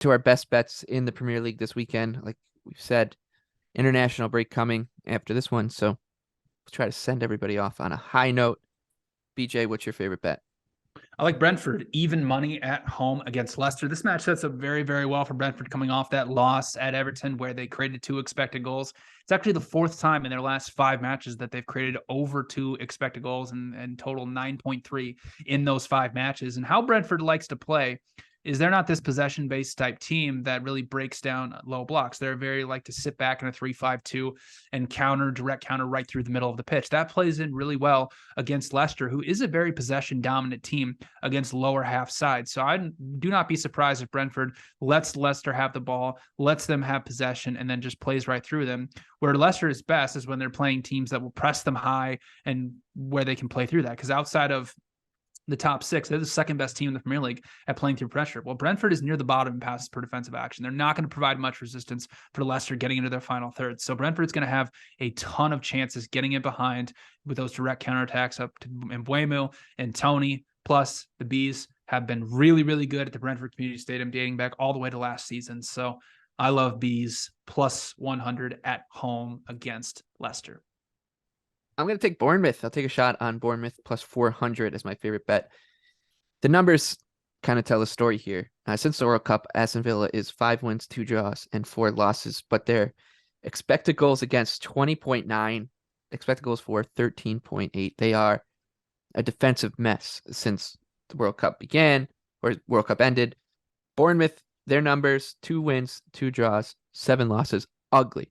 to our best bets in the Premier League this weekend. Like we've said, international break coming after this one. So let's try to send everybody off on a high note. BJ, what's your favorite bet? I like Brentford, even money at home against Leicester. This match sets up very, very well for Brentford coming off that loss at Everton where they created 2 expected goals. It's actually the 4th time in their last 5 matches that they've created over 2 expected goals and total 9.3 in those 5 matches. And how Brentford likes to play is they're not this possession-based type team that really breaks down low blocks. They're very like to sit back in a 3-5-2 and direct counter right through the middle of the pitch. That plays in really well against Leicester, who is a very possession-dominant team against lower half sides. So I do not be surprised if Brentford lets Leicester have the ball, lets them have possession, and then just plays right through them. Where Leicester is best is when they're playing teams that will press them high and where they can play through that. Because outside of the top 6, they're the second best team in the Premier League at playing through pressure. Well, Brentford is near the bottom in passes per defensive action. They're not going to provide much resistance for Leicester getting into their final third. So Brentford's going to have a ton of chances getting in behind with those direct counterattacks up to Mbeumo and Tony. Plus, the Bees have been really, really good at the Brentford Community Stadium dating back all the way to last season. So I love Bees plus 100 at home against Leicester. I'm going to take Bournemouth. I'll take a shot on Bournemouth plus 400 as my favorite bet. The numbers kind of tell a story here. Since the World Cup, Aston Villa is 5 wins, 2 draws, and 4 losses, but their expected goals against 20.9, expected goals for 13.8. They are a defensive mess since the World Cup began or World Cup ended. Bournemouth, their numbers, 2 wins, 2 draws, 7 losses, ugly.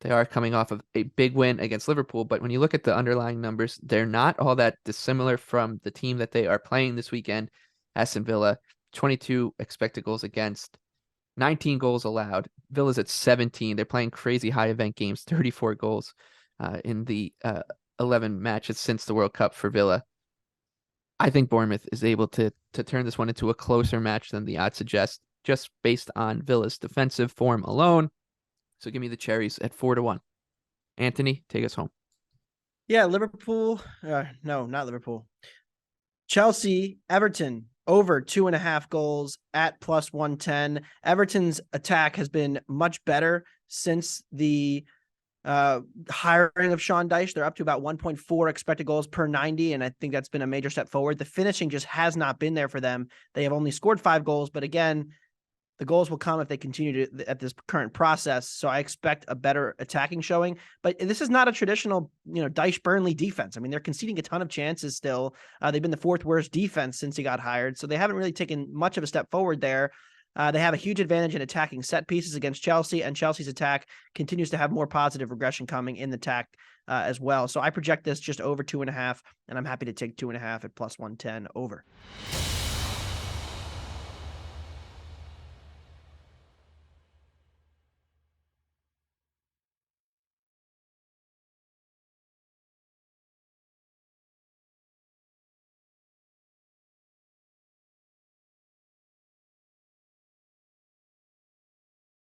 They are coming off of a big win against Liverpool, but when you look at the underlying numbers, they're not all that dissimilar from the team that they are playing this weekend, Aston Villa. 22 expected goals against, 19 goals allowed. Villa's at 17. They're playing crazy high event games, 34 goals in the 11 matches since the World Cup for Villa. I think Bournemouth is able to turn this one into a closer match than the odds suggest, just based on Villa's defensive form alone. So give me the cherries at 4-1. Anthony, take us home. Yeah, Liverpool. No, not Liverpool. Chelsea, Everton, over 2.5 goals at plus 110. Everton's attack has been much better since the hiring of Sean Dyche. They're up to about 1.4 expected goals per 90, and I think that's been a major step forward. The finishing just has not been there for them. They have only scored 5 goals, but again, the goals will come if they continue to at this current process. So I expect a better attacking showing. But this is not a traditional, Dyche Burnley defense. I mean, they're conceding a ton of chances still. They've been the 4th worst defense since he got hired. So they haven't really taken much of a step forward there. They have a huge advantage in attacking set pieces against Chelsea, and Chelsea's attack continues to have more positive regression coming in the attack as well. So I project this just over 2.5, and I'm happy to take 2.5 at plus 110 over.